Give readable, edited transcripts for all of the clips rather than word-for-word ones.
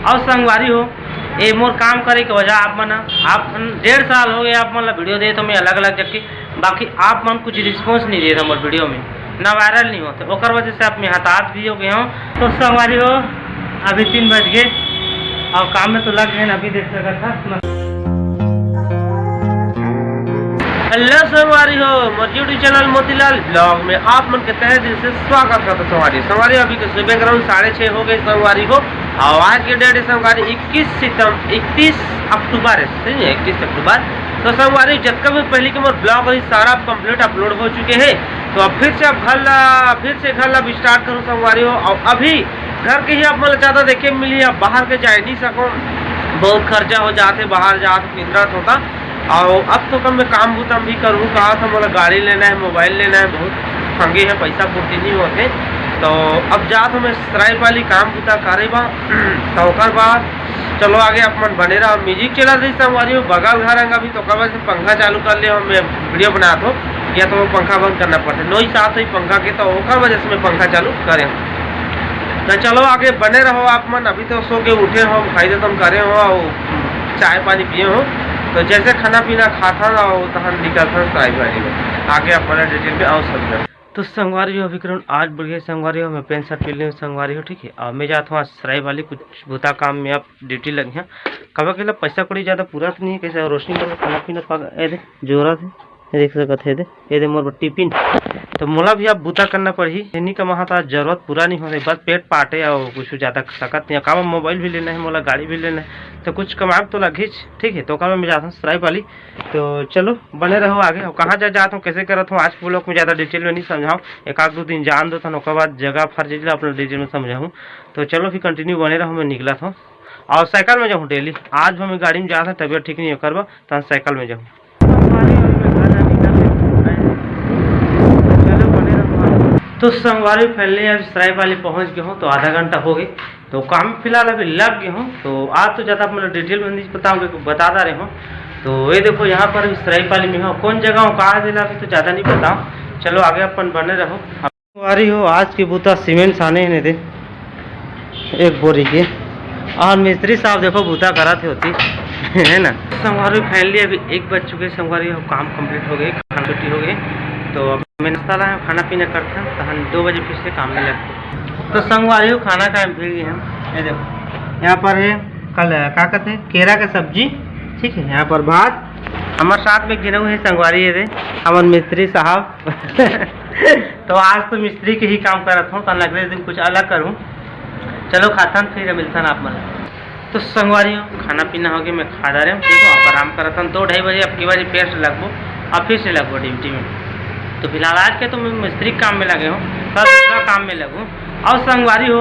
और संगवारी हो ये मोर काम करे के वजह आप मन 1.5 साल हो गए आप मन वीडियो दे तो मैं अलग अलग जगह बाकी आप मन कुछ रिस्पॉन्स नहीं दे रहा मोर वीडियो में ना वायरल नहीं होते ओकर वजह से आप मैं हताश भी हो गए हूँ। तो संगवारी हो अभी 3 बज गए और काम में तो लग गए अभी देख सका था। हेलो संगवारी हो मोर यूट्यूब चैनल मोतीलाल ब्लॉग में आप मन के तहे दिल से स्वागत करता संगवारी। संगवारी अभी के सुबह ग्राउंड 6:30 हो गए संगवारी हो और आज के डेट है संगवारी 31 अक्टूबर है सही है 31 अक्टूबर। तो संगवारी जितना भी पहले के मोर ब्लॉग रही सारा कंप्लीट अपलोड हो चुके हैं। तो अब फिर से घर अब स्टार्ट करूँ संगवारी हो। और अभी घर के ही आप मतलब ज़्यादा देखे मिली अब बाहर के जा नहीं सको बहुत खर्चा हो जाते बाहर जाते इंद्रत होता। और अब तो कम मैं काम बूता भी करूँ कहा था मतलब गाड़ी लेना है मोबाइल लेना है बहुत महंगे है पैसा पूर्ति नहीं होते। तो अब जा तो मैं सराय वाली काम बूता करे बा तो बाद चलो आगे अपन बने रहा म्यूजिक चला रही संगवारी बगल घर आएंगे अभी तो कब से पंखा चालू कर ले मैं वीडियो बना दो या तो पंखा बंद करना पड़ता है नई साथ ही पंखा के तो ओकर वजह से मैं पंखा चालू करें। तो चलो आगे बने रहो आप मन अभी तो सो के उठे हो फायदे तुम करे हो और चाय पानी पिए हो तो जैसे खाना पीना खाता ना वो तहन निकलता सराय वाली में आगे अपना डिटेल में आओ समझ। तो संगवारी हो विक्रम आज बढ़ गए संगवारी हो मैं पेंट शर्ट पहन ली संगवारी हो ठीक है। और मैं जाता हूँ सराय वाली कुछ बुता काम में आप ड्यूटी लगी हैं कब अकेला पैसा कड़ी ज़्यादा पूरा तो नहीं है कैसे रोशनी कर खाना पीना पा जोरा थे देख सकते है ये मोर टिफिन तो मोला भी अब बूता करना पड़ी इन्हीं का वहाँ था जरूरत पूरा नहीं होता बस पेट पाटे और कुछ ज़्यादा सकत नहीं काम मोबाइल भी लेना है मोला गाड़ी भी लेना है तो कुछ कमाब तो लगी ठीक है। तो काम मैं जाता हूँ सराय वाली तो चलो बने रहो आगे और कहाँ जाता हूँ कैसे करता हूँ आज ब्लॉग में ज़्यादा डिटेल में नहीं समझाऊँ एक आध 2 दिन जान दो था बाद जगह फर जी अपना डिटेल में समझाऊँ। तो चलो फिर कंटिन्यू बने रहो मैं निकला था और साइकिल में जाऊँ डेली आज मैं गाड़ी में जाता तबियत ठीक नहीं हो करवा तो साइकिल में जाऊँ। तो संगवारी फैलने अब सराय वाली पहुंच गए हूँ तो आधा घंटा हो गई तो काम फिलहाल अभी लग गए हूँ। तो आज तो ज़्यादा मतलब डिटेल में नहीं बताऊँगा बता रहे हूँ। तो ये देखो यहाँ पर सराय वाली में हो कौन जगह हो कहाँ देना अभी तो ज़्यादा नहीं बताऊँ चलो आगे अपन बने रहो। संगवारी हो आज की बूता सीमेंट साने नहीं दे 1 बोरी के और मिस्त्री साहब देखो बूता करा थे होती है ना। संगवारी फाइनली अभी 1 बज चुके संगवारी हो काम कंप्लीट हो गई खाना छुट्टी हो गई तो अब मैं नाश्ता लाया खाना पीना करते हैं तो हम 2 बजे फिर से काम में लगते। तो संगवारी हो खाना का फिर हम ये देखो यहाँ पर है कल क्या कहते हैं केरा का सब्जी ठीक है। यहाँ पर भात हमारे साथ में गिने हुए है संगवारी है हमारे मिस्त्री साहब तो आज तो मिस्त्री के ही काम करता हूँ तो अगले दिन कुछ अलग करूँ चलो खातन फिर मिलता आप मन। तो संगवारी हो खाना पीना हो गया मैं खा जा रहा हूँ ठीक है आप आराम करता हूँ 2-2:30 बजे अब की बजे पेट से लगभो और फिर से लगभो ड्यूटी में। तो फिलहाल आज के तो मैं मिस्त्री काम में लगे हूँ कल दूसरा काम में लगूँ। और संगवारी हो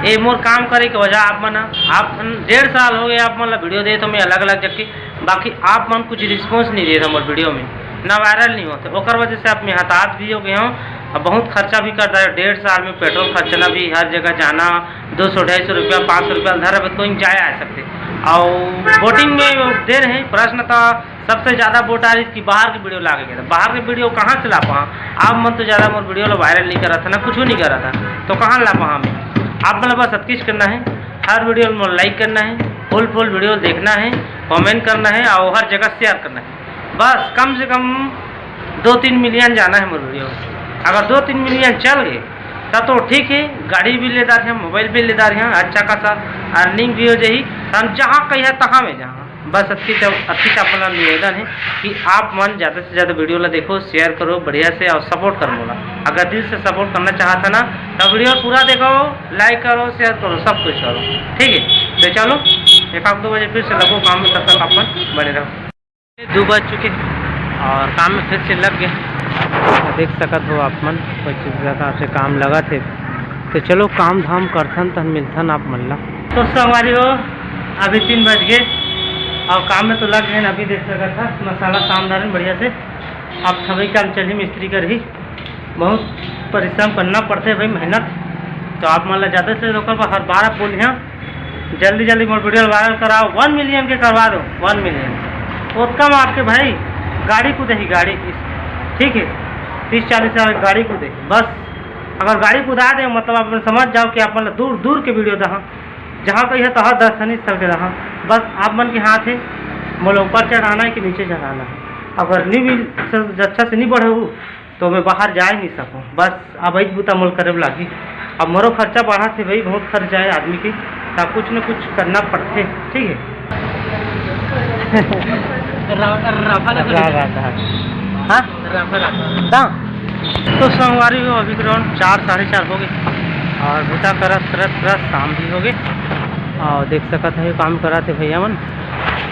ये मोर काम करे के वजह आप 1.5 साल हो गए आप मतलब वीडियो दे तो मैं अलग अलग जगह बाकी आप मन कुछ रिस्पॉन्स नहीं दे रहा मोर वीडियो में ना वायरल नहीं होते ओकर वजह से आप मैं हताश भी हो गए हूँ और बहुत खर्चा भी करता है 1.5 साल में पेट्रोल खर्चना भी हर जगह जाना 200-250 रुपया 500 रुपया धर तो जाए आ सकते। और वोटिंग में दे रहे हैं प्रश्न था सबसे ज़्यादा वोट आ रही थी बाहर की वीडियो ला के बाहर की वीडियो कहाँ से ला पाँ आप मन तो ज़्यादा मोर वीडियो वायरल नहीं कर रहा था ना कुछ नहीं कर रहा था तो कहाँ ला पाँ हमें आप मतलब बस सब कुछ करना है हर वीडियो में लाइक करना है फुल वीडियो देखना है कमेंट करना है और हर जगह शेयर करना है बस कम से कम 2-3 मिलियन जाना है मोर वीडियो। अगर 2-3 मिलियन चल गए तब तो ठीक है गाड़ी भी लेदार है मोबाइल भी लेदार है अच्छा खासा अर्निंग भी हो जाएगी हम जहाँ कहीं है तहाँ में जहाँ बस अच्छी अपना निवेदन है कि आप मन ज़्यादा से ज़्यादा वीडियो ला देखो शेयर करो बढ़िया से और सपोर्ट करो बोला अगर दिल से सपोर्ट करना चाहता ना तो वीडियो पूरा देखो लाइक करो शेयर करो सब कुछ करो ठीक है। तो चलो 1-2 बजे फिर से लगो काम में तब तक अपन बने रहो 2 बज चुके और काम में फिर से लग गए देख सकत हो आप मन कुछ ज़्यादा से काम लगा थे तो चलो काम धाम करथन तन मिलथन आप मन ला। तो संगवारी हो अभी 3 बज गए और काम में तो लग गए अभी देख सका था मसाला शानदार है बढ़िया से अब सभी काम चलिए मिस्त्री कर ही बहुत परिश्रम करना पड़ता है भाई मेहनत। तो आप मान ला ज़्यादा से रोकर हर 12 पुल हैं जल्दी मोर वीडियो वायरल कराओ 1 मिलियन के करवा दो 1 मिलियन वो कम आपके भाई गाड़ी कूदे ही गाड़ी ठीक है 30-40 हज़ार गाड़ी कूदे बस अगर गाड़ी कूदा दे मतलब आप समझ जाओ कि आप मतलब दूर के वीडियो दहा जहाँ कहीं है तहाँ दर्शनीय स्थल के रहा। बस आप मन के हाथ है मोला ऊपर चढ़ाना है कि नीचे चढ़ाना है। अगर नहीं भी अच्छा से नहीं बढ़े हूँ तो मैं बाहर जा ही नहीं सकूँ। बस अब ही बूता मोल करे लागी। अब मोरो खर्चा बढ़ा थे भाई, बहुत खर्चा है आदमी के, तो कुछ न कुछ करना पड़ते। ठीक है हाँ तो सोमवारी हो अभी ग्राउंड 4 साढ़े 4 हो गए और बूता करत करत करत शाम भी हो गए और देख सकत है काम करा थे भैया मन।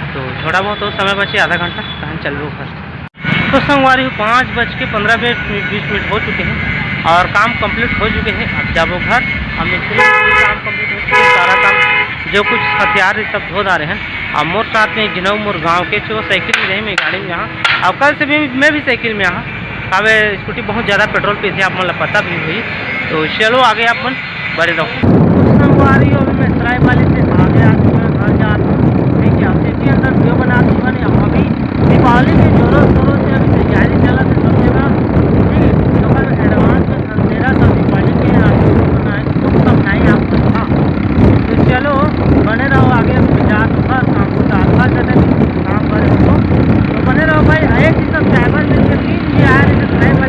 तो थोड़ा बहुत तो समय बचे, आधा घंटा कहाँ चल लो घर। तो सोमवारी 5:15 हो चुके हैं और काम कंप्लीट हो चुके हैं। अब जाबो घर। अब मिस्त्री काम कंप्लीट हो चुके हैं, सारा काम जो कुछ हथियार सब धो दा रहे हैं। और मोर साथ में गिनऊ मोर गाँव के वो साइकिल में रहे, मैं गाड़ी में यहाँ। अब कल से भी मैं भी साइकिल में यहाँ। अब स्कूटी बहुत ज़्यादा पेट्रोल पे थे, आप मतलब पता भी हुई। तो चलो आगे आप मन बड़े रहो। सोमवारी अभी मैं सराय वाले से आगे आ चुका हूँ, घर जा सिटी अंदर वीडियो बना चुका नहीं। अभी दीपावली के जोरों शोरों से अभी तैयारी चला है सब जगह। ठीक है, तो कल एडवांस में धनतेरस सब दीपावली के बनाए तो सब नहीं आपको था। तो चलो बने रहो आगे। अभी मैं जा तो घर काम को दाल जाते काम करे तो बने रहो भाई। एक ही सब्सक्राइबर मिलकर 3 जी आ रहे सब्सक्राइबर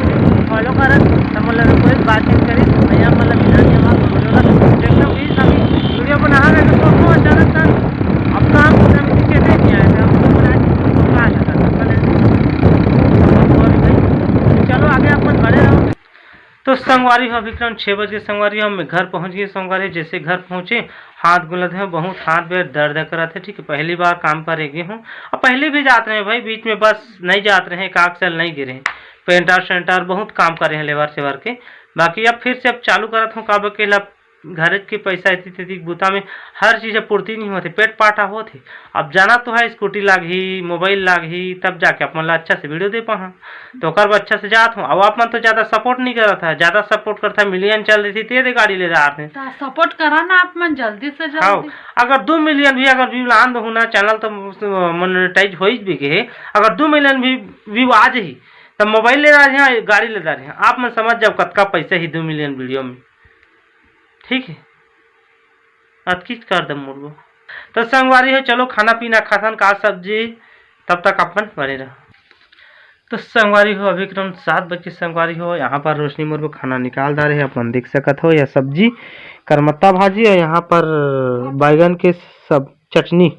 फॉलो करत तो मतलब कोई बातचीत करी भैया मतलब मिला नहीं हमारा वीडियो बना रहे तो अचानक अब काम कैसे नहीं आया था चलो आगे अपन बड़े रहो। तो संगवारी हो विक्रम 6 बजे संगवारी हम घर पहुंच गए। संगवारी जैसे घर पहुंचे हाथ गुलत है, बहुत हाथ में दर्द कर रहा था। ठीक है, पहली बार काम करेगी हूँ और पहले भी जाते रहे भाई, बीच में बस नहीं जाते रहे, काक चल नहीं गिरे, पेंटर सेंटर बहुत काम करे हैं लेबर सेवर के। बाकी अब फिर से अब चालू करत हूँ काब के घर के पैसा इतनी बूता में हर चीज़ पूर्ति नहीं होती, पेट पाटा होते। अब जाना तो है, स्कूटी लागी मोबाइल लागी तब जाके आप मतलब अच्छा से वीडियो दे पाहा। तो कर अच्छा से जात हूँ। अब आप मन तो ज़्यादा सपोर्ट नहीं करता है, ज़्यादा सपोर्ट करता है मिलियन चल रही थी तेरे गाड़ी ले जा रहे हैं सपोर्ट करा ना आप मन जल्दी से जल्दी। हाँ, अगर 2 मिलियन भी अगर व्यू लान दो ना चैनल तो मोनेटाइज हो भी गए। अगर 2 मिलियन भी व्यू आ जाही तब मोबाइल ले रहे हैं गाड़ी ले जा रहे हैं। आप मन समझ जाओ कतका पैसा ही 2 मिलियन वीडियो में। ठीक है, अतकीच कर दम मुर्गो। तो संगवारी है चलो खाना पीना खासन का सब्जी, तब तक अपन बने रहा। तो संगवारी हो अभी क्रम 7 बजे संगवारी हो। यहाँ पर रोशनी मुर्गो खाना निकाल दा रहे अपन देख सकत हो। यह सब्जी करमत्ता भाजी है, यहाँ पर बैगन के सब चटनी।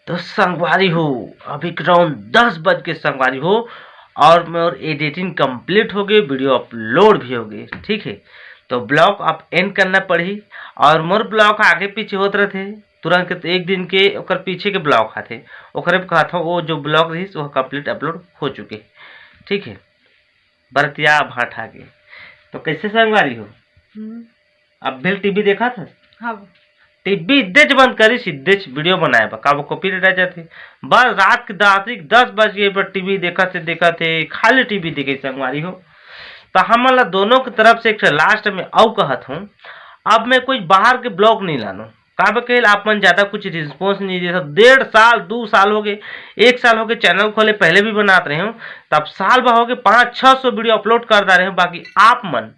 तो संगवारी हो अभी क्रम 10 बज के संगवारी हो और मेरी एडिटिंग कंप्लीट हो गई, वीडियो अपलोड भी हो गई। ठीक है, तो ब्लॉग आप एंड करना पड़ी और मोर ब्लॉग आगे पीछे होते रहते तुरंत एक दिन के ओकर पीछे के ब्लॉग आते ओकरे कहता वो जो ब्लॉग रही वो कंप्लीट अपलोड हो चुके। ठीक है, बरतिया भाट आगे। तो कैसे संगवारी हो अब भेल टीवी देखा था? हाँ, टीवी इद्देच बंद करी सीधे वीडियो बनाए का वो कॉपी रह जाते। बस रात के 10 बज गए पर टीवी देखा थे खाली टीवी देखे संगवारी हो। तो हम दोनों की तरफ से एक लास्ट में औ कहत हूँ, अब मैं कोई बाहर के ब्लॉग नहीं लानो काब के आप मन ज़्यादा कुछ रिस्पॉन्स नहीं देता। 1.5 साल 2 साल हो गए, 1 साल हो गए चैनल खोले, पहले भी बनाते रहे हूँ। तब साल भर हो गए 500-600 वीडियो अपलोड करता रहे हूँ। बाकी आप मन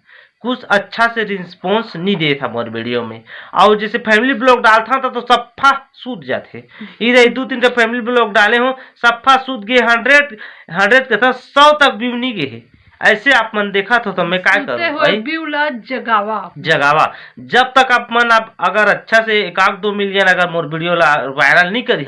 कुछ अच्छा से रिस्पॉन्स नहीं दे था मोर वीडियो में। और जैसे फैमिली ब्लॉग डालता था तो सफ़ा सूद जाते, इधर 2-3 फैमिली ब्लॉग डाले हूँ सफ़ा सूद गए, 100 के था 100 तक व्यू नहीं गए। ऐसे आप मन देखा तो मैं क्या करूँ जगावा। जब तक आप मन आप अगर अच्छा से 1-2 मिलियन अगर मोर वीडियो वायरल नहीं करी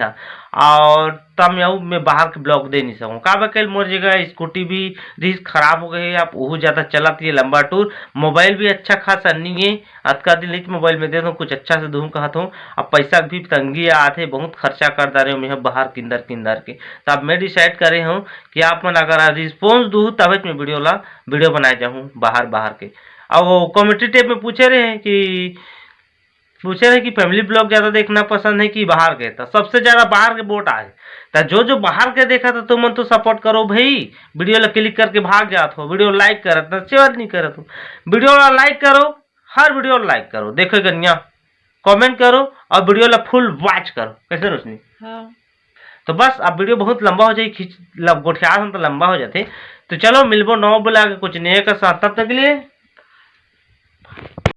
और तब मैं बाहर के ब्लॉग दे नहीं सकूँ। का बकैल मोर जगह स्कूटी भी रिस्क खराब हो गई, आप वो ज़्यादा चलाती है लंबा टूर, मोबाइल भी अच्छा खासा नहीं है। अतका दिन लिच मोबाइल में दे दूँ कुछ अच्छा से दूँ कहता हूँ। अब पैसा भी तंगी आते, बहुत खर्चा कर दा रहे हूँ मैं बाहर किंदर के। तब मैं डिसाइड करे हूँ कि आप मन अगर रिस्पॉन्स दूँ तब मैं वीडियो बनाए जाऊँ बाहर के। और वो कमेंट्री टेप में पूछे रहे कि फैमिली ब्लॉग ज़्यादा देखना पसंद है कि बाहर के। तो सबसे ज़्यादा बाहर के वोट आए। तो जो बाहर के देखा था तुम तो सपोर्ट करो भाई, वीडियो ला क्लिक करके भाग जात हो, वीडियो लाइक करत ना शेयर नहीं करत हो। वीडियो ला लाइक करो, हर वीडियो लाइक करो, देखो गनिया कमेंट करो और वीडियो ला फुल वॉच करो। कैसे रोशनी? हाँ। तो बस अब वीडियो बहुत लंबा हो जाए, खींच गोठिया तो लंबा हो जाते। तो चलो मिलबो 9 बुला के कुछ नए का साथ, तब तक के लिए